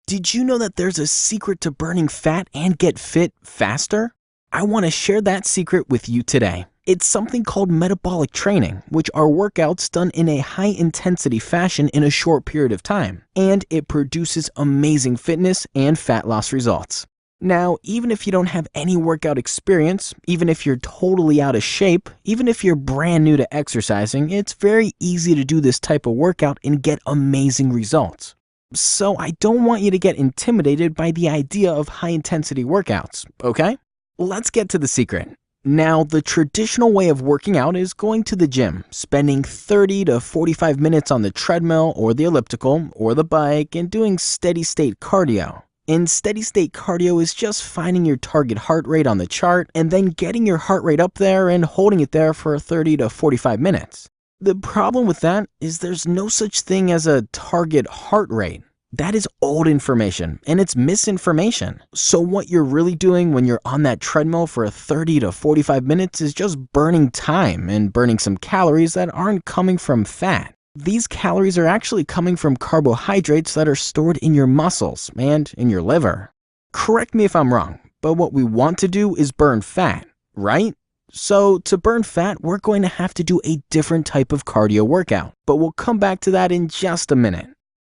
Did you know that there's a secret to burning fat and get fit faster? I want to share that secret with you today. It's something called metabolic training, which are workouts done in a high-intensity fashion in a short period of time, and it produces amazing fitness and fat loss results. Now, even if you don't have any workout experience, even if you're totally out of shape, even if you're brand new to exercising, it's very easy to do this type of workout and get amazing results. So I don't want you to get intimidated by the idea of high-intensity workouts, okay? Let's get to the secret. Now, the traditional way of working out is going to the gym, spending 30 to 45 minutes on the treadmill or the elliptical or the bike and doing steady-state cardio. And steady-state cardio is just finding your target heart rate on the chart and then getting your heart rate up there and holding it there for 30 to 45 minutes. The problem with that is there's no such thing as a target heart rate. That is old information and it's misinformation. So what you're really doing when you're on that treadmill for 30 to 45 minutes is just burning time and burning some calories that aren't coming from fat. These calories are actually coming from carbohydrates that are stored in your muscles and in your liver. Correct me if I'm wrong, but what we want to do is burn fat, right? So to burn fat, we're going to have to do a different type of cardio workout, but we'll come back to that in just a minute.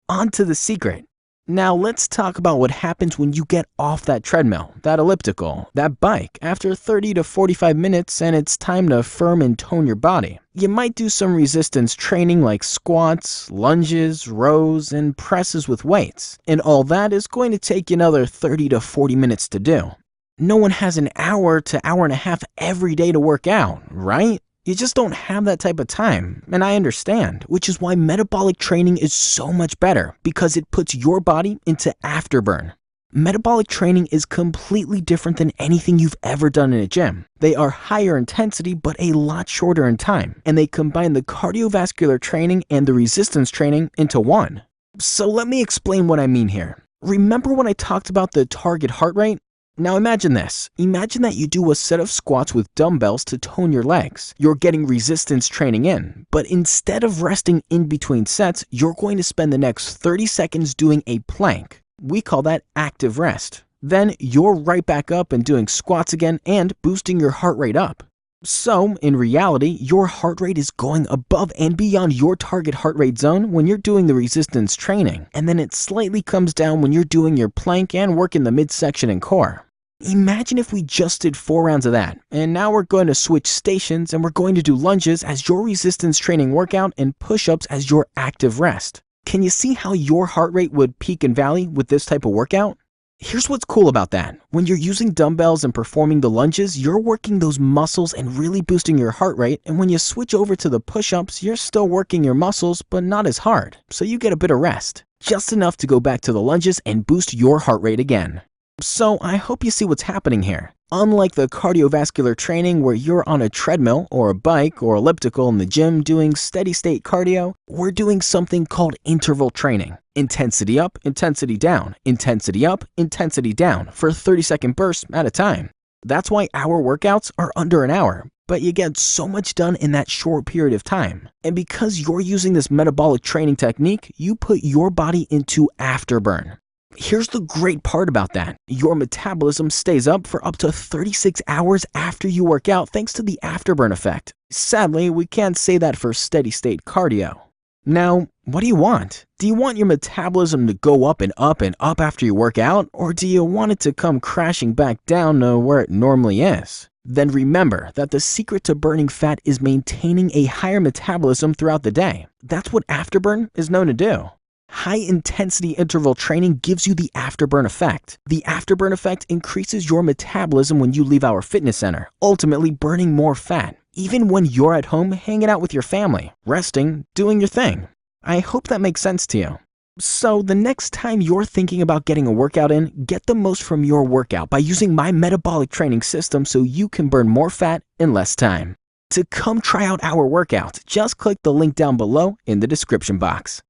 On to the secret. Now let's talk about what happens when you get off that treadmill, that elliptical, that bike after 30 to 45 minutes and it's time to firm and tone your body. You might do some resistance training like squats, lunges, rows, and presses with weights, and all that is going to take you another 30 to 40 minutes to do. No one has an hour to hour and a half every day to work out, right? You just don't have that type of time, and I understand, which is why metabolic training is so much better because it puts your body into afterburn. Metabolic training is completely different than anything you've ever done in a gym. They are higher intensity but a lot shorter in time, and they combine the cardiovascular training and the resistance training into one. So let me explain what I mean here. Remember when I talked about the target heart rate? Now imagine this. Imagine that you do a set of squats with dumbbells to tone your legs. You're getting resistance training in, but instead of resting in between sets, you're going to spend the next 30 seconds doing a plank. We call that active rest. Then you're right back up and doing squats again and boosting your heart rate up. So, in reality, your heart rate is going above and beyond your target heart rate zone when you're doing the resistance training, and then it slightly comes down when you're doing your plank and working the midsection and core. Imagine if we just did 4 rounds of that, and now we're going to switch stations and we're going to do lunges as your resistance training workout and push-ups as your active rest. Can you see how your heart rate would peak and valley with this type of workout? Here's what's cool about that. When you're using dumbbells and performing the lunges, you're working those muscles and really boosting your heart rate, and when you switch over to the push-ups, you're still working your muscles but not as hard, so you get a bit of rest. Just enough to go back to the lunges and boost your heart rate again. So I hope you see what's happening here. Unlike the cardiovascular training where you're on a treadmill or a bike or elliptical in the gym doing steady-state cardio, we're doing something called interval training. Intensity up, intensity down, intensity up, intensity down for 30-second bursts at a time. That's why our workouts are under an hour, but you get so much done in that short period of time. And because you're using this metabolic training technique, you put your body into afterburn. Here's the great part about that. Your metabolism stays up for up to 36 hours after you work out thanks to the afterburn effect. Sadly, we can't say that for steady-state cardio. Now, what do you want? Do you want your metabolism to go up and up and up after you work out, or do you want it to come crashing back down to where it normally is? Then remember that the secret to burning fat is maintaining a higher metabolism throughout the day. That's what afterburn is known to do. High-intensity interval training gives you the afterburn effect. The afterburn effect increases your metabolism when you leave our fitness center, ultimately burning more fat, even when you're at home hanging out with your family, resting, doing your thing. I hope that makes sense to you. So the next time you're thinking about getting a workout in, get the most from your workout by using my metabolic training system so you can burn more fat in less time. To come try out our workout, just click the link down below in the description box.